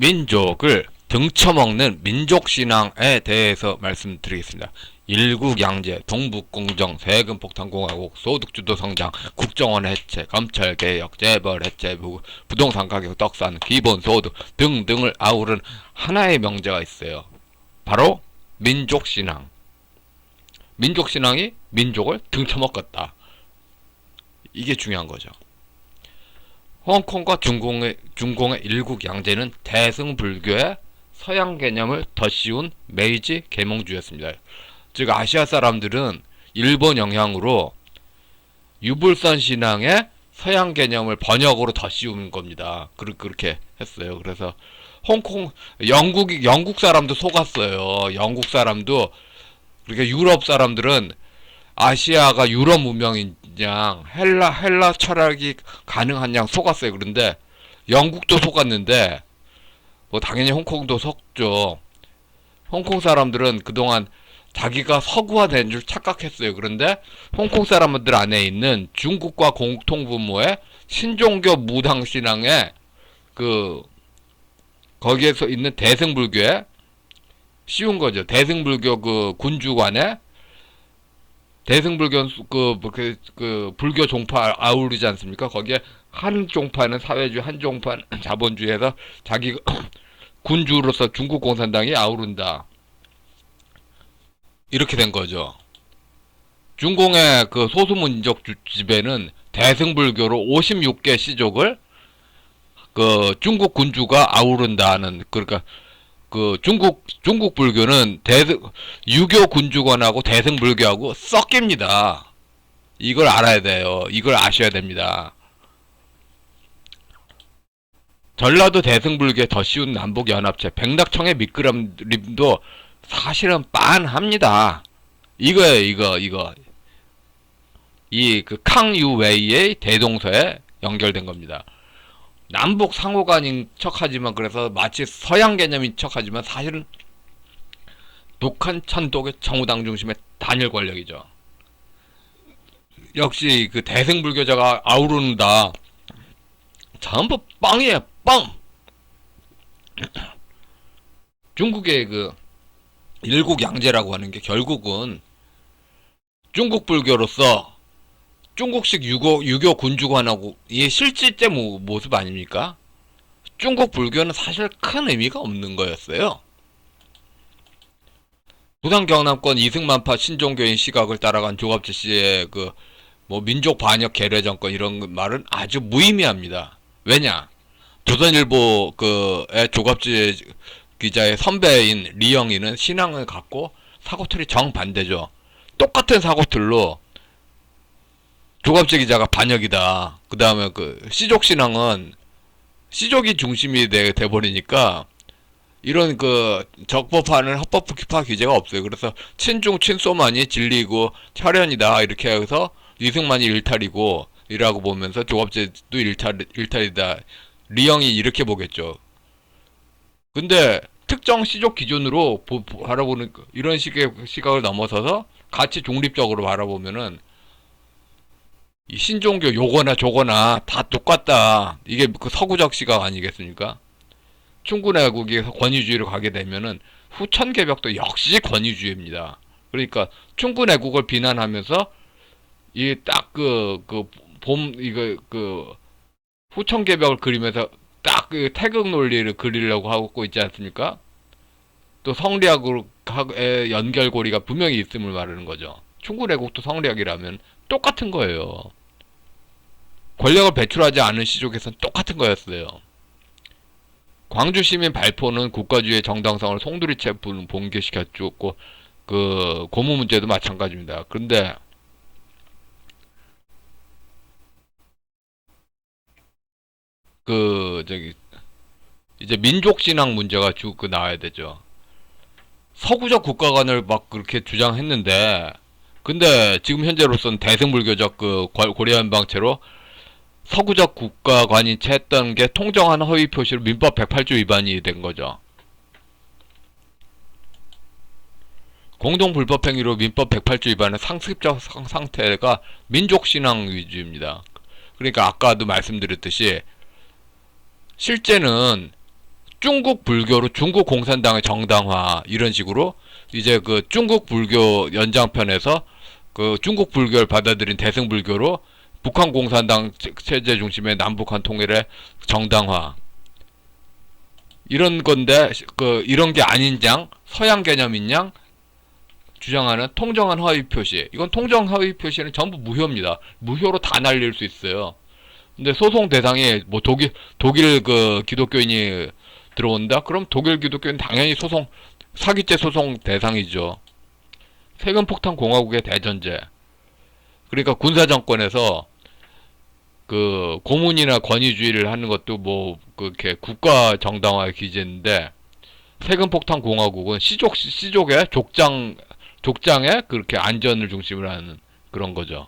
민족을 등쳐먹는 민족신앙에 대해서 말씀드리겠습니다. 일국양제, 동북공정, 세금폭탄공화국, 소득주도 성장, 국정원 해체, 검찰개혁, 재벌 해체, 부동산 가격 떡상, 기본소득 등등을 아우른 하나의 명제가 있어요. 바로 민족신앙. 민족신앙이 민족을 등쳐먹었다. 이게 중요한 거죠. 홍콩과 중공의 일국양제는 대승불교의 서양 개념을 더 씌운 메이지 계몽주의였습니다. 즉 아시아 사람들은 일본 영향으로 유불선 신앙의 서양 개념을 번역으로 더 씌운 겁니다. 그렇게 했어요. 그래서 홍콩 영국 사람도 속았어요. 영국 사람도. 그러니까 유럽 사람들은 아시아가 유럽 문명이냐 헬라 철학이 가능한 양 속았어요. 그런데 영국도 속았는데 뭐 당연히 홍콩도 속죠. 홍콩 사람들은 그동안 자기가 서구화된 줄 착각했어요. 그런데 홍콩 사람들 안에 있는 중국과 공통분모의 신종교 무당신앙에 거기에서 있는 대승불교에 씌운 거죠. 대승불교 군주관에 대승불교 불교 종파 아우르지 않습니까? 거기에 한 종파는 사회주의, 한 종파는 자본주의에서 자기 군주로서 중국 공산당이 아우른다. 이렇게 된 거죠. 중공의 소수민족 지배는 대승불교로 56개 시족을 중국 군주가 아우른다는, 그러니까 중국 불교는 유교 군주관하고 대승불교하고 섞입니다. 이걸 알아야 돼요. 이걸 아셔야 됩니다. 전라도 대승불교에 더 쉬운 남북연합체, 백낙청의 미끄럼림도 사실은 빤합니다. 이거예요, 이거. 이 캉유웨이의 대동서에 연결된 겁니다. 남북 상호간인 척하지만, 그래서 마치 서양 개념인 척하지만 사실은 북한 천독의 정우당 중심의 단일 권력이죠. 역시 대승불교자가 아우른다. 전부 뻥이에요, 뻥. 중국의 일국양제라고 하는 게 결국은 중국 불교로서 중국식 유교 군주관하고 이게 실질제 모습 아닙니까? 중국 불교는 사실 큰 의미가 없는 거였어요. 부산 경남권 이승만파 신종교인 시각을 따라간 조갑재 씨의 민족 반역 계례 정권 이런 말은 아주 무의미합니다. 왜냐? 조선일보의 조갑재 기자의 선배인 리영이는 신앙을 갖고 사고틀이 정반대죠. 똑같은 사고틀로 조갑재 기자가 반역이다. 그 다음에 시족 신앙은 시족이 중심이 돼버리니까 이런 적법하는 합법파 규제가 없어요. 그래서 친중 친소만이 진리고 철현이다 이렇게 해서 이승만이 일탈이고 이라고 보면서 조갑재도 일탈이다. 리영이 이렇게 보겠죠. 근데 특정 시족 기준으로 바라보는 이런 식의 시각을 넘어서서 같이 중립적으로 바라보면은 이 신종교 요거나 저거나 다 똑같다. 이게 서구적 시각 아니겠습니까? 충군애국이 권위주의로 가게 되면은 후천개벽도 역시 권위주의입니다. 그러니까 충군애국을 비난하면서 이 딱 후천개벽을 그리면서 딱 태극 논리를 그리려고 하고 있지 않습니까? 또 성리학의 연결고리가 분명히 있음을 말하는 거죠. 충군애국도 성리학이라면 똑같은 거예요. 권력을 배출하지 않은 시족에선 똑같은 거였어요. 광주시민 발포는 국가주의의 정당성을 송두리째 붕괴시켰고 고무 문제도 마찬가지입니다. 그런데 이제 민족신앙 문제가 나와야 되죠. 서구적 국가관을 막 그렇게 주장했는데, 근데 지금 현재로서는 대승불교적 고려연방체로 서구적 국가관이 채했던 게 통정한 허위 표시로 민법 108조 위반이 된 거죠. 공동불법행위로 민법 108조 위반의 상습적 상태가 민족신앙 위주입니다. 그러니까 아까도 말씀드렸듯이 실제는 중국 불교로 중국 공산당의 정당화 이런 식으로 이제 그 중국 불교 연장편에서 그 중국 불교를 받아들인 대승 불교로 북한 공산당 체제 중심의 남북한 통일의 정당화 이런 건데 그 이런 게 아닌 양 서양 개념인 양 주장하는 통정한 허위 표시. 이건 통정 허위 표시는 전부 무효입니다. 무효로 다 날릴 수 있어요. 근데 소송 대상이 뭐 독일 그 기독교인이 들어온다? 그럼 독일 기독교인 당연히 소송 사기죄 소송 대상이죠. 세금 폭탄 공화국의 대전제. 그러니까 군사 정권에서 그 고문이나 권위주의를 하는 것도 뭐 그렇게 국가 정당화의 기제인데 세금 폭탄 공화국은 시족의 족장의 그렇게 안전을 중심으로 하는 그런 거죠.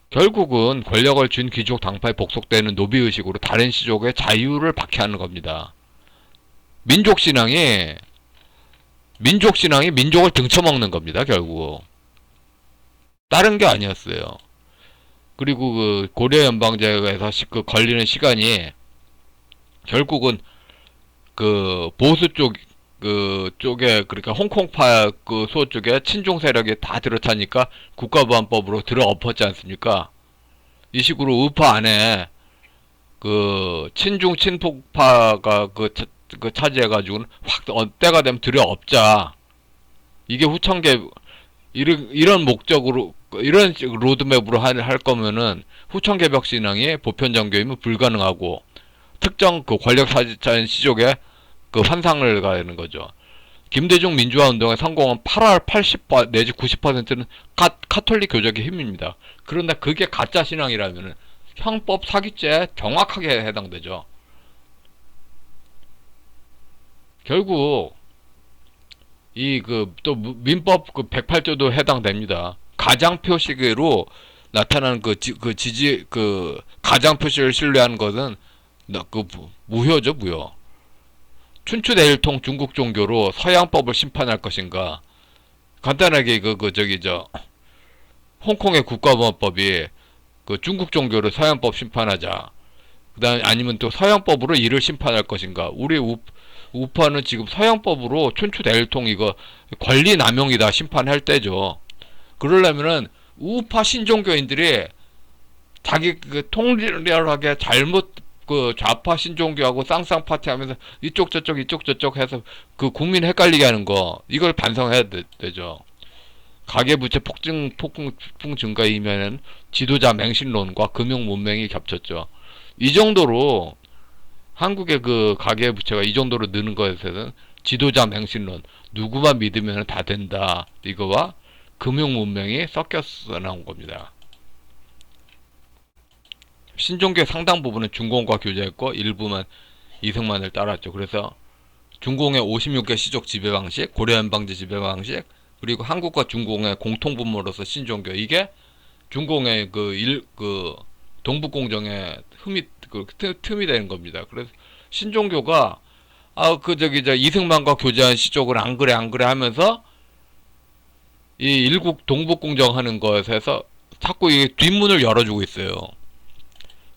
결국은 권력을 쥔 귀족 당파에 복속되는 노비의식으로 다른 시족의 자유를 박해하는 겁니다. 민족신앙이 민족을 등쳐먹는 겁니다. 결국 다른 게 아니었어요. 그리고 그 고려 연방제에서 그 걸리는 시간이 결국은 그 보수 쪽에 그러니까 홍콩파 그 소 쪽에 친중 세력이 다 들어차니까 국가보안법으로 들어엎었지 않습니까? 이 식으로 우파 안에 그 친중 친북파가 그 차지해가지고는 확 때가 되면 들여엎자. 이게 후천개 이런 목적으로 이런 로드맵으로 할 거면은 후천개벽 신앙이 보편 종교이면 불가능하고 특정 그 권력 사진 시족에 그 환상을 가는 거죠. 김대중 민주화 운동의 성공은 80% 내지 90%는 카톨릭 교적의 힘입니다. 그런데 그게 가짜 신앙이라면은 형법 사기죄에 정확하게 해당되죠. 결국 이 그 또 민법 그 108조도 해당됩니다. 가장 표식으로 나타나는 그 가장 표식을 신뢰하는 것은 그 무효죠, 무효. 춘추대일통 중국 종교로 서양법을 심판할 것인가? 간단하게 홍콩의 국가보안법이 그 중국 종교로 서양법 심판하자. 그다음 아니면 또 서양법으로 이를 심판할 것인가? 우리 우파는 지금 서양법으로 춘추대일통 이거 권리 남용이다 심판할 때죠. 그러려면은 우파 신종교인들이 자기 그 통렬하게 잘못 그 좌파 신종교하고 쌍쌍 파티하면서 이쪽 저쪽 해서 그 국민 헷갈리게 하는 거 이걸 반성해야 되죠. 가계부채 폭풍 증가이면은 지도자 맹신론과 금융 문맹이 겹쳤죠. 이 정도로 한국의 그 가계부채가 이 정도로 느는 것에서는 지도자 맹신론 누구만 믿으면 다 된다 이거와 금융 문맹이 섞여서 나온 겁니다. 신종교의 상당 부분은 중공과 교제했고 일부만 이승만을 따랐죠. 그래서 중공의 56개 시족 지배 방식, 고려 연방제 지배 방식, 그리고 한국과 중공의 공통분모로서 신종교 이게 중공의 그 동북공정의 틈이 되는 겁니다. 그래서 신종교가 이승만과 교제한 시족을 안 그래 하면서 이 일국 동북공정 하는 것에서 자꾸 이 뒷문을 열어주고 있어요.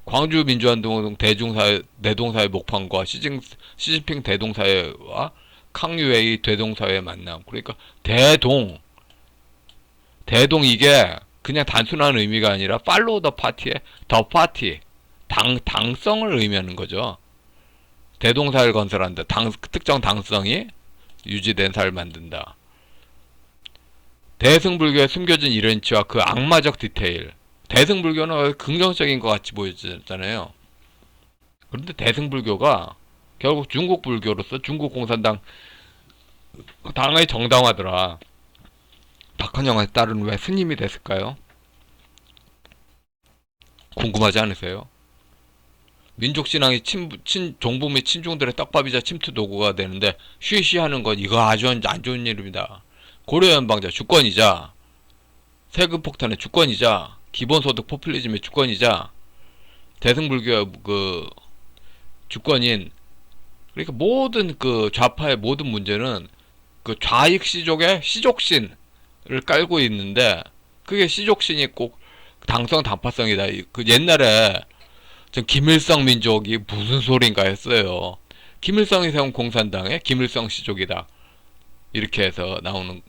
광주 민주화운동 내동사회 목판과 시진핑 대동사회와 캉유웨이 대동사회의 만남. 그러니까 대동 이게 그냥 단순한 의미가 아니라 팔로우 더 파티의 더 파티 당성을 의미하는 거죠. 대동사회를 건설한다. 특정 당성이 유지된 사회를 만든다. 대승불교의 숨겨진 이런치와 그 악마적 디테일. 대승불교는 긍정적인 것 같이 보였잖아요. 그런데 대승불교가 결국 중국 불교로서 중국 공산당 당의 정당화더라. 박헌영의 딸은 왜 스님이 됐을까요? 궁금하지 않으세요? 민족신앙이 종부 및 친중들의 떡밥이자 침투 도구가 되는데 쉬쉬하는 건 이거 아주 안 좋은 일입니다. 고려연방제 주권이자 세금폭탄의 주권이자 기본소득 포퓰리즘의 주권이자 대승불교의 그 주권인 그러니까 모든 그 좌파의 모든 문제는 그 좌익 시족의 시족신을 깔고 있는데 그게 시족신이 꼭 당성 당파성이다. 그 옛날에 전 김일성 민족이 무슨 소린가 했어요. 김일성이 세운 공산당에 김일성 시족이다. 이렇게 해서 나오는.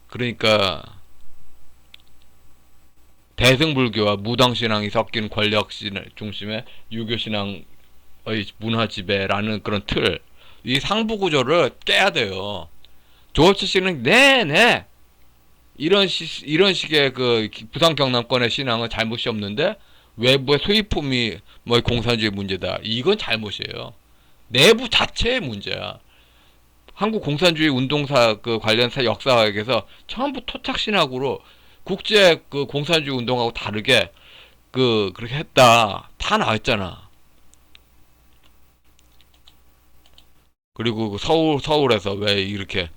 그러니까 대승불교와 무당신앙이 섞인 권력 중심의 유교신앙의 문화 지배라는 그런 틀, 이 상부 구조를 깨야 돼요. 조업철 씨는 네네 이런 식의 그 부산 경남권의 신앙은 잘못이 없는데 외부의 수입품이 뭐 공산주의 문제다. 이건 잘못이에요. 내부 자체의 문제야. 한국 공산주의 운동사 그 관련사 역사학에서 전부 토착신학으로 국제 그 공산주의 운동하고 다르게 그렇게 했다. 다 나왔잖아. 그리고 그 서울에서 왜 이렇게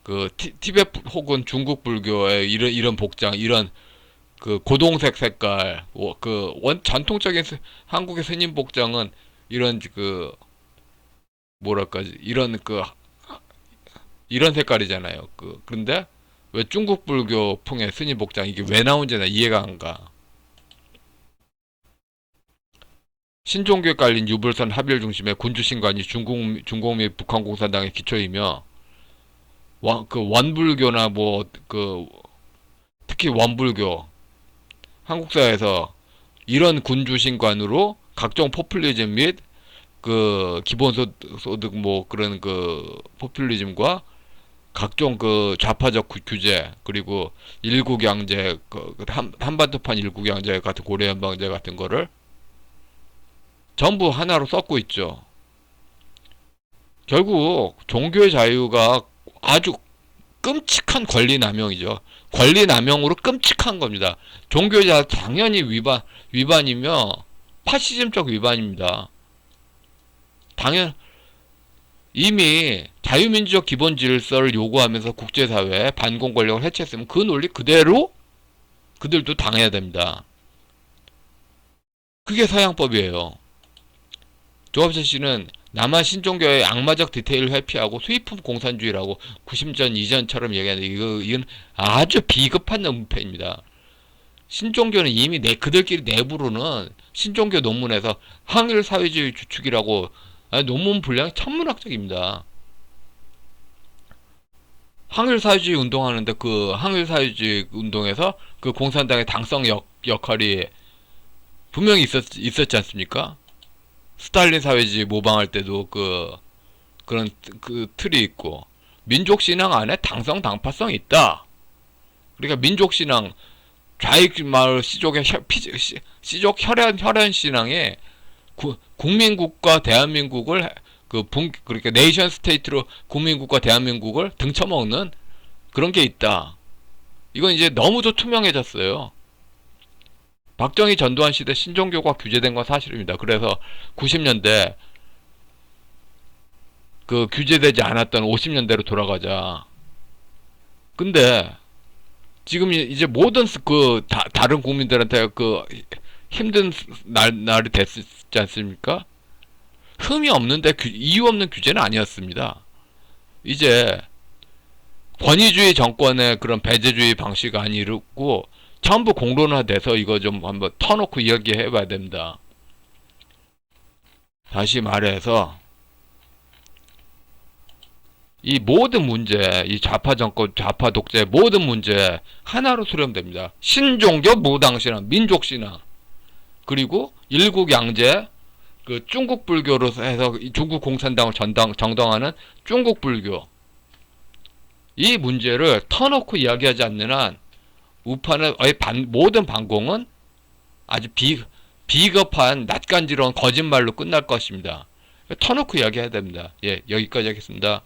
그 티베트 혹은 중국 불교의 이런 복장, 이런 그 고동색 색깔, 그 전통적인 한국의 스님 복장은 이런 그 뭐랄까 이런 색깔이잖아요. 그런데 왜 중국 불교 풍의 스님 복장 이게 왜 나온지 나 이해가 안 가. 신종교에 깔린 유불선 합일 중심의 군주신관이 중국 및 북한 공산당의 기초이며 그 원불교나 특히 원불교 한국사에서 이런 군주신관으로 각종 포퓰리즘 및 그 기본소득 그런 그 포퓰리즘과 각종 그 좌파적 규제, 그리고 일국양제, 한반도판 일국양제 같은 고려연방제 같은 거를 전부 하나로 섞고 있죠. 결국 종교의 자유가 아주 끔찍한 권리 남용이죠. 권리 남용으로 끔찍한 겁니다. 종교의 자유 당연히 위반이며 파시즘적 위반입니다. 이미 자유민주적 기본 질서를 요구하면서 국제사회에 반공 권력을 해체했으면 그 논리 그대로 그들도 당해야 됩니다. 그게 서양법이에요. 조합철 씨는 남한 신종교의 악마적 디테일을 회피하고 수입품 공산주의라고 90년 이전처럼 얘기하는데 이건 아주 비겁한 논패입니다. 신종교는 이미 그들끼리 내부로는 신종교 논문에서 항일 사회주의 주축이라고 논문 분량이 천문학적입니다. 항일 사회주의 운동하는데 그 항일 사회주의 운동에서 그 공산당의 당성 역할이 분명히 있었지 않습니까? 스탈린 사회주의 모방할 때도 그런 틀이 있고, 민족신앙 안에 당성 당파성이 있다. 그러니까 민족신앙 좌익 마을 시족의 시족 혈연 신앙에 국민국가 대한민국을 그러니까 네이션 스테이트로 국민국가 대한민국을 등쳐먹는 그런 게 있다. 이건 이제 너무도 투명해졌어요. 박정희 전두환 시대 신종교가 규제된 건 사실입니다. 그래서 90년대 그 규제되지 않았던 50년대로 돌아가자. 근데 지금 이제 모든 다른 국민들한테 힘든 날이 됐지 않습니까? 흠이 없는데 이유 없는 규제는 아니었습니다. 이제 권위주의 정권의 그런 배제주의 방식 아니고 전부 공론화돼서 이거 좀 한번 터놓고 이야기해 봐야 됩니다. 다시 말해서 이 모든 문제, 이 좌파 정권, 좌파 독재의 모든 문제 하나로 수렴됩니다. 신종교, 무당신앙, 민족신앙, 그리고 일국양제, 그 중국 불교로 해서 중국 공산당을 정당하는 중국 불교. 이 문제를 터놓고 이야기하지 않는 한 우파는 모든 반공은 아주 비겁한 낯간지러운 거짓말로 끝날 것입니다. 터놓고 이야기해야 됩니다. 예, 여기까지 하겠습니다.